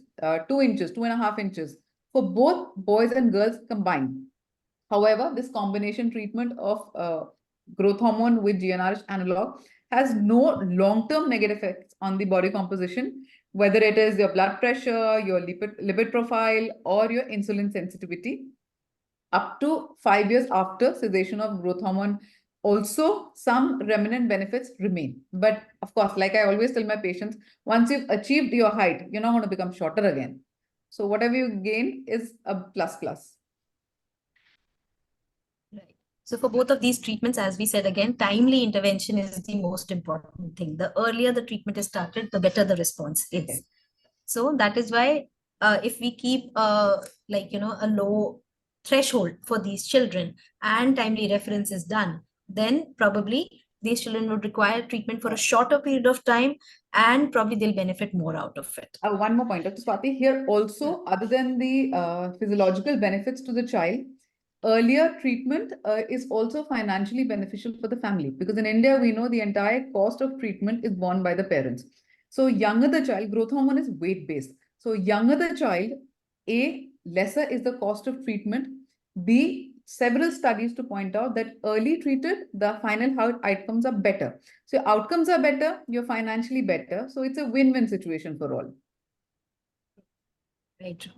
2 inches, 2.5 inches for both boys and girls combined. However, this combination treatment of growth hormone with GnRH analog has no long-term negative effects on the body composition, whether it is your blood pressure, your lipid profile, or your insulin sensitivity. Up to 5 years after cessation of growth hormone, also some remnant benefits remain. But of course, like I always tell my patients, once you've achieved your height, you're not going to become shorter again. So whatever you gain is a plus plus. Right. So for both of these treatments, as we said again, timely intervention is the most important thing. The earlier the treatment is started, the better the response is. Okay. So that is why if we keep a low threshold for these children and timely reference is done, then probably these children would require treatment for a shorter period of time, and probably they'll benefit more out of it. One more point, Dr. Swati, here also, other than the physiological benefits to the child, earlier treatment is also financially beneficial for the family, because in India, we know the entire cost of treatment is borne by the parents. So younger the child, growth hormone is weight-based. So younger the child, A, lesser is the cost of treatment. B, several studies to point out that early treated, the final outcomes are better. So your outcomes are better, you're financially better. So it's a win-win situation for all. Very true.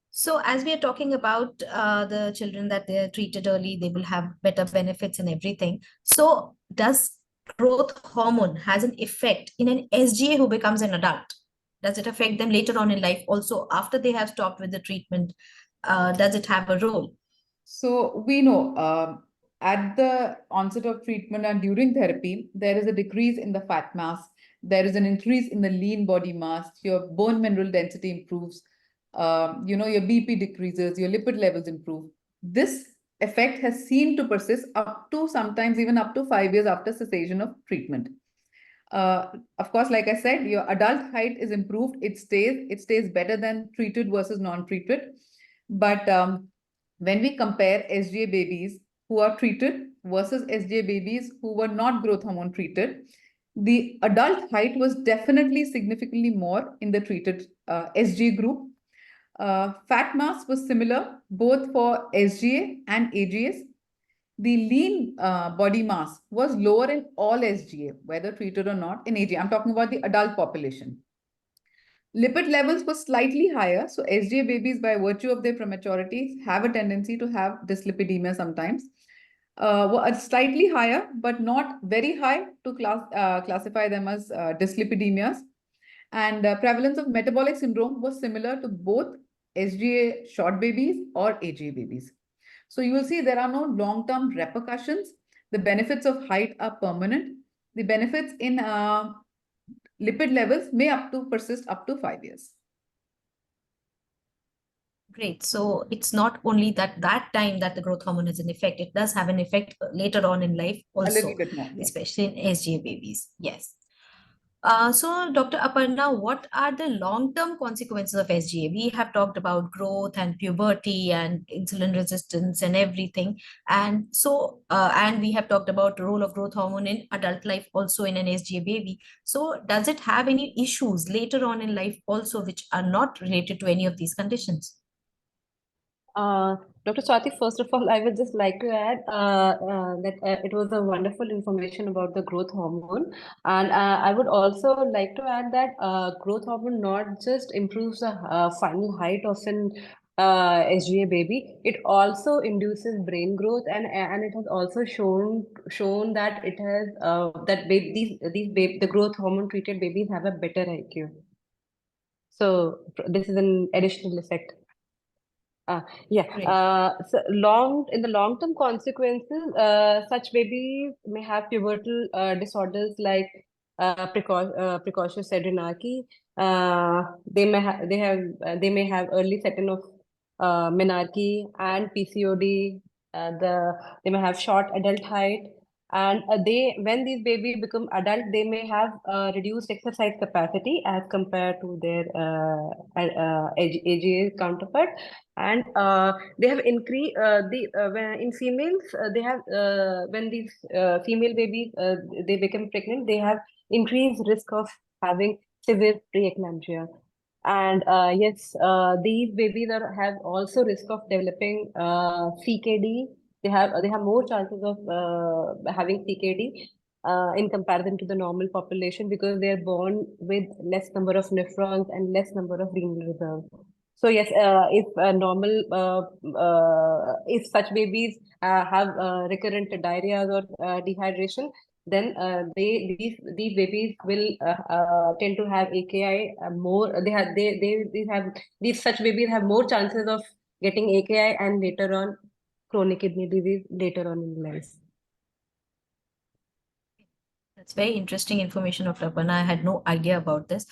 So as we are talking about the children that they are treated early, they will have better benefits and everything. So does growth hormone has an effect in an SGA who becomes an adult? Does it affect them later on in life also after they have stopped with the treatment? Does it have a role? So we know at the onset of treatment and during therapy, there is a decrease in the fat mass. There is an increase in the lean body mass. Your bone mineral density improves. Your BP decreases. Your lipid levels improve. This effect has seen to persist up to sometimes even up to 5 years after cessation of treatment. Of course, like I said, your adult height is improved. It stays better than treated versus non-treated. But when we compare SGA babies who are treated versus SGA babies who were not growth hormone treated, the adult height was definitely significantly more in the treated SGA group. Fat mass was similar both for SGA and AGAs. The lean body mass was lower in all SGA, whether treated or not in AGA. I'm talking about the adult population. Lipid levels were slightly higher. So SGA babies, by virtue of their prematurity, have a tendency to have dyslipidemia sometimes. Were slightly higher, but not very high to classify them as dyslipidemias. And prevalence of metabolic syndrome was similar to both SGA short babies or AGA babies. So you will see there are no long-term repercussions. The benefits of height are permanent. The benefits in lipid levels may persist up to 5 years. Great. So it's not only that time that the growth hormone has an effect, it does have an effect later on in life also, a little bit more, yes. Especially in SGA babies. Yes. So Dr. Aparna, what are the long-term consequences of SGA? We have talked about growth and puberty and insulin resistance and everything. And so, and we have talked about the role of growth hormone in adult life also in an SGA baby. So does it have any issues later on in life also which are not related to any of these conditions? Dr. Swati, first of all, I would just like to add that it was a wonderful information about the growth hormone. And I would also like to add that growth hormone not just improves the final height of an SGA baby, it also induces brain growth, and it has also shown that it has that the growth hormone treated babies have a better IQ. So this is an additional effect. So in the long-term consequences, such babies may have pivotal disorders like precocious adrenarche. They may have early setting of menarche and PCOD. They may have short adult height, and when these babies become adult, they may have reduced exercise capacity as compared to their AGA counterpart. And they have increased in females. They have when these female babies they become pregnant, they have increased risk of having severe preeclampsia. And yes, these babies have also risk of developing CKD. They have more chances of having CKD in comparison to the normal population, because they are born with less number of nephrons and less number of renal reserves. So yes, if such babies have recurrent diarrhea or dehydration, then these babies will tend to have AKI more. Such babies have more chances of getting AKI and later on chronic kidney disease later on in life. That's very interesting information, Dr. Aparna. I had no idea about this.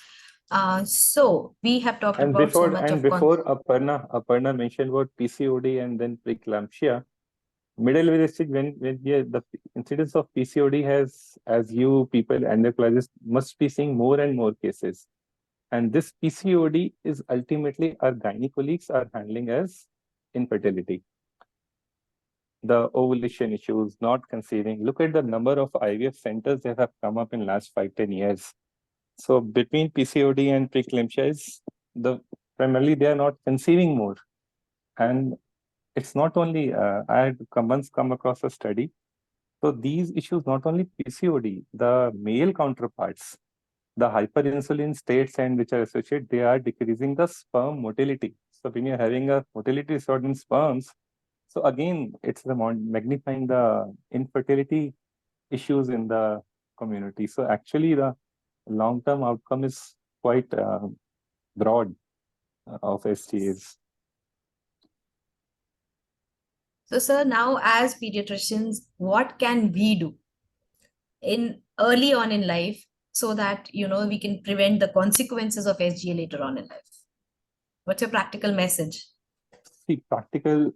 So we have talked about so much of before Aparna mentioned about PCOD and then preeclampsia. Middle age stage, when the incidence of PCOD has, as you people endocrinologists must be seeing more and more cases, and this PCOD is ultimately our gynae colleagues are handling as infertility. the ovulation issues, not conceiving. Look at the number of IVF centers that have come up in last 5-10 years. So between PCOD and preeclampsia is primarily they are not conceiving more. And it's not only, I had once come across a study. So these issues, not only PCOD, the male counterparts, the hyperinsulin states and which are associated, they are decreasing the sperm motility. So when you're having a motility disorder in sperms, so again, it's magnifying the infertility issues in the community. So actually the long-term outcome is quite broad of STAs. So, sir, now as pediatricians, what can we do in early on in life so that, you know, we can prevent the consequences of SGA later on in life? What's your practical message? See, practical,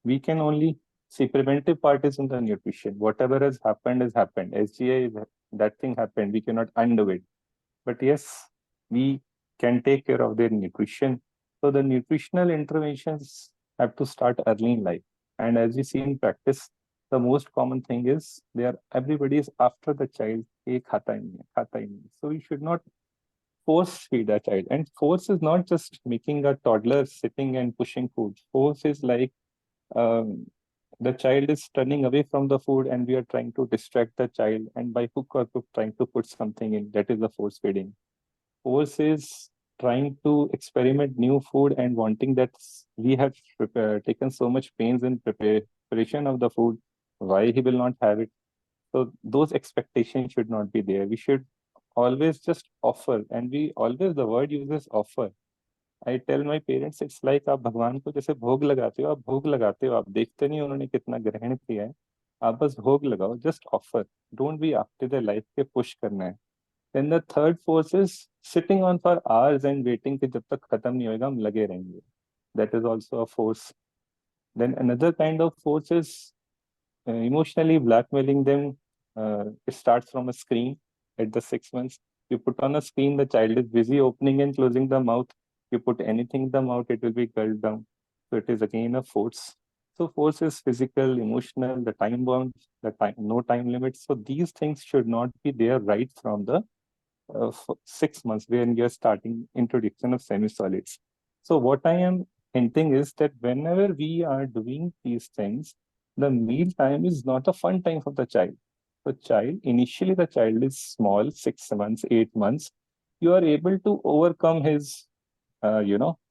we can only see preventive part is in the nutrition. Whatever has happened has happened. SGA, that thing happened. We cannot undo it. But yes, we can take care of their nutrition. So the nutritional interventions have to start early in life. And as we see in practice, the most common thing is everybody is after the child. So we should not force feed a child. And force is not just making a toddler sitting and pushing food. Force is like the child is turning away from the food and we are trying to distract the child, and by hook or crook trying to put something in. That is the force feeding. Force is trying to experiment new food and wanting that we have taken so much pains in preparation of the food, why he will not have it. So those expectations should not be there. We should always just offer, and we always, the word uses offer. I tell my parents, it's like आप भगवान को जैसे भोग लगाते हो, आप भोग लगाते हो, आप देखते नहीं उन्होंने कितना ग्रहण किया है, आप बस भोग लगाओ, just offer. Don't be after the life के push करना है. Then the third force is sitting on for hours and waiting कि जब तक खत्म नहीं होएगा हम लगे रहेंगे. That is also a force. Then another kind of force is emotionally blackmailing them. It starts from a screen at the 6 months. You put on a screen, the child is busy opening and closing the mouth. You put anything in the mouth, it will be gulped down. So it is again a force. So force is physical, emotional, the time bound, no time limit. So these things should not be there right from the 6 months when you're starting introduction of semi-solids. So what I am hinting is that whenever we are doing these things, the meal time is not a fun time for the child. Initially the child is small, 6 months, 8 months. You are able to overcome his,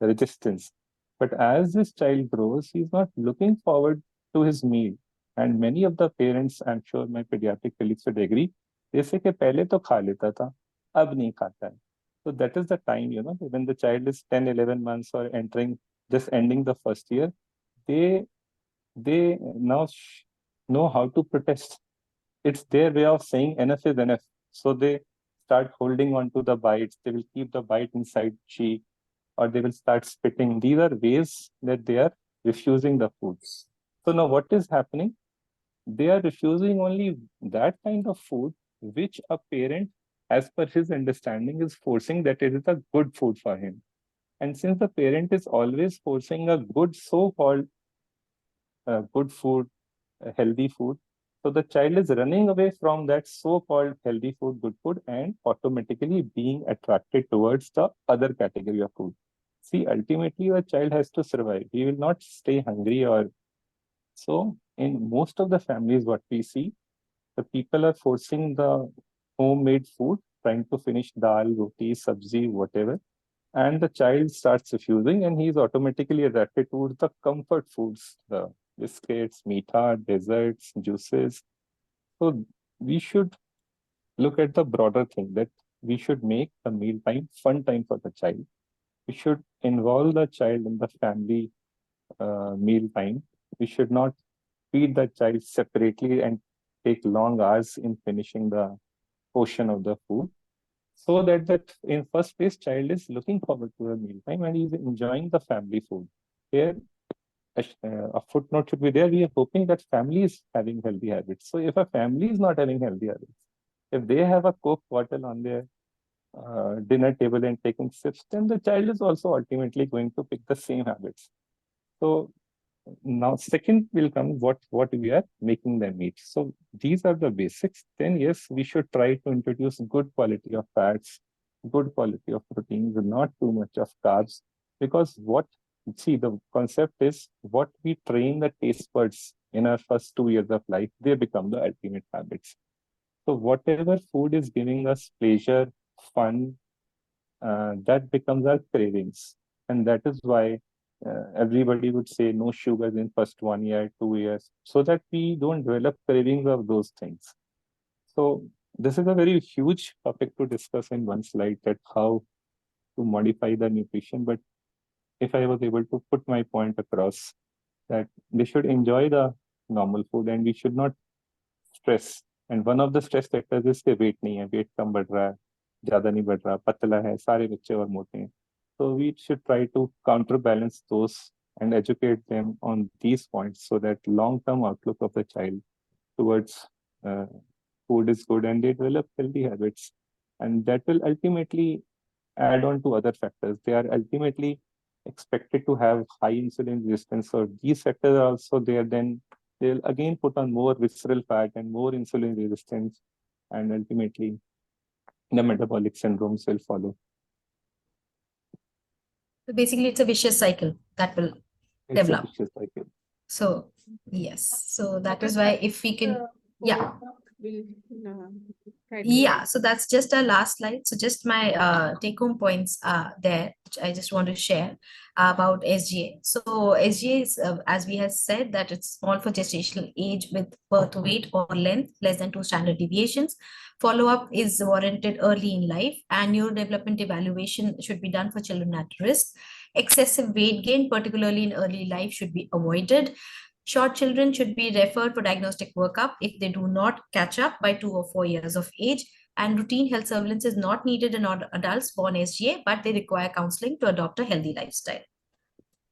resistance. But as this child grows, he's not looking forward to his meal. And many of the parents, I'm sure my pediatric colleagues would agree, they say कि पहले तो खा लेता था, अब नहीं खाता है. So that is the time, when the child is 10, 11 months or just ending the first year, they now know how to protest. It's their way of saying enough is enough. So they start holding on to the bites. They will keep the bite inside cheek, or they will start spitting. These are ways that they are refusing the foods. So now what is happening? They are refusing only that kind of food which a parent, as per his understanding, is forcing that it is a good food for him. And since the parent is always forcing a good so-called good food, healthy food, so the child is running away from that so-called healthy food, good food, and automatically being attracted towards the other category of food. See, ultimately, a child has to survive. He will not stay hungry or so. In most of the families, what we see, the people are forcing the homemade food, trying to finish dal, roti, sabzi, whatever, and the child starts refusing, and he is automatically attracted towards the comfort foods, the biscuits, meatha, desserts, juices. So we should look at the broader thing that we should make the meal time fun time for the child. We should involve the child in the family meal time. We should not feed the child separately and take long hours in finishing the portion of the food, so that in first place child is looking forward to the meal time and he's enjoying the family food. Here a footnote should be there. We are hoping that family is having healthy habits. So if a family is not having healthy habits, if they have a Coke bottle on their dinner table and taking sips, then the child is also ultimately going to pick the same habits. So Now, second will come what we are making them eat. So these are the basics. Then yes, we should try to introduce good quality of fats, good quality of proteins, not too much of carbs. Because the concept is what we train the taste buds in our first 2 years of life, they become the ultimate habits. So whatever food is giving us pleasure, fun, that becomes our cravings. And that is why everybody would say no sugars in first 1 year, 2 years, so that we don't develop cravings of those things. So this is a very huge topic to discuss in one slide, that how to modify the nutrition. But if I was able to put my point across, that they should enjoy the normal food and we should not stress. And one of the stress factors is कि weight नहीं है, weight कम बढ़ रहा है, ज़्यादा नहीं बढ़ रहा, पतला है, सारे बच्चे और मोटे हैं. So we should try to counterbalance those and educate them on these points so that long-term outlook of the child towards food is good and they develop healthy habits. And that will ultimately add on to other factors. They are ultimately expected to have high insulin resistance. So these factors are also there. Then they'll again put on more visceral fat and more insulin resistance. And ultimately, the metabolic syndromes will follow. So basically, it's a vicious cycle that will develop. It's a vicious cycle. So yes, so that is why if we can, yeah. Yeah, so that's just our last slide. So just my take-home points there, which I just want to share about SGA. So SGA is, as we have said, that it's small for gestational age with birth weight or length less than 2 standard deviations. Follow-up is warranted early in life, and neurodevelopment evaluation should be done for children at risk. Excessive weight gain, particularly in early life, should be avoided. Short children should be referred for diagnostic workup if they do not catch up by 2 or 4 years of age. And routine health surveillance is not needed in adults born SGA, but they require counseling to adopt a healthy lifestyle.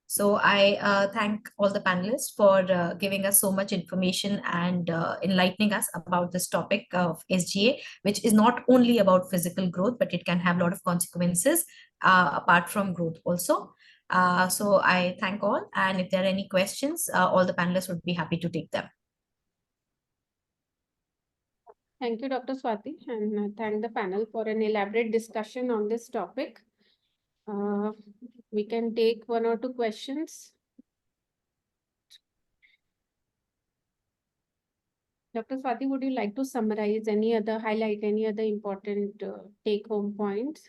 So I thank all the panelists for giving us so much information and enlightening us about this topic of SGA, which is not only about physical growth, but it can have a lot of consequences apart from growth also. So I thank all, and if there are any questions, all the panelists would be happy to take them. Thank you, Dr. Swati, and thank the panel for an elaborate discussion on this topic. We can take 1 or 2 questions. Dr. Swati, would you like to summarize highlight any other important take-home points?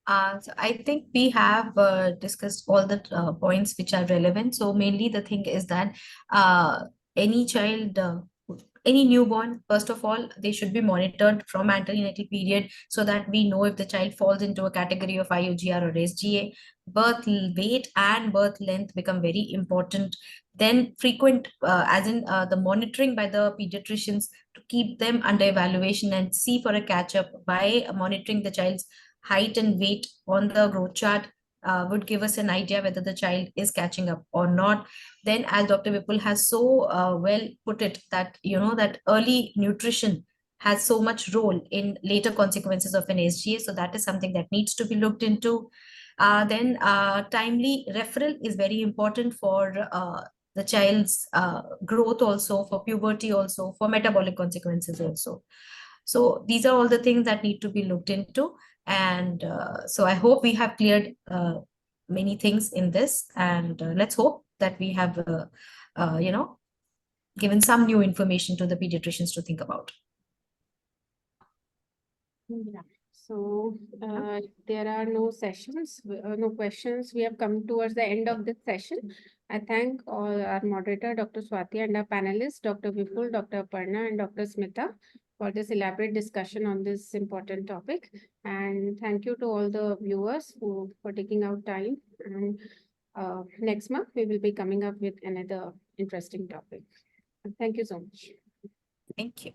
So I think we have discussed all the points which are relevant. So mainly the thing is that any child, any newborn, first of all, they should be monitored from antenatal period so that we know if the child falls into a category of IOGR or SGA. Birth weight and birth length become very important. Then frequent, as in the monitoring by the pediatricians to keep them under evaluation and see for a catch-up by monitoring the child's height and weight on the growth chart would give us an idea whether the child is catching up or not. Then, as Dr. Vipul has so well put it, that that early nutrition has so much role in later consequences of an SGA. So that is something that needs to be looked into. Then timely referral is very important for the child's growth also, for puberty also, for metabolic consequences also. So these are all the things that need to be looked into. And so I hope we have cleared many things in this, and let's hope that we have, given some new information to the pediatricians to think about. Yeah. So there are no no questions. We have come towards the end of this session. I thank all our moderator, Dr. Swati, and our panelists, Dr. Vipul, Dr. Aparna, and Dr. Smita, for this elaborate discussion on this important topic. And thank you to all the viewers for taking out time. And next month, we will be coming up with another interesting topic. Thank you so much. Thank you.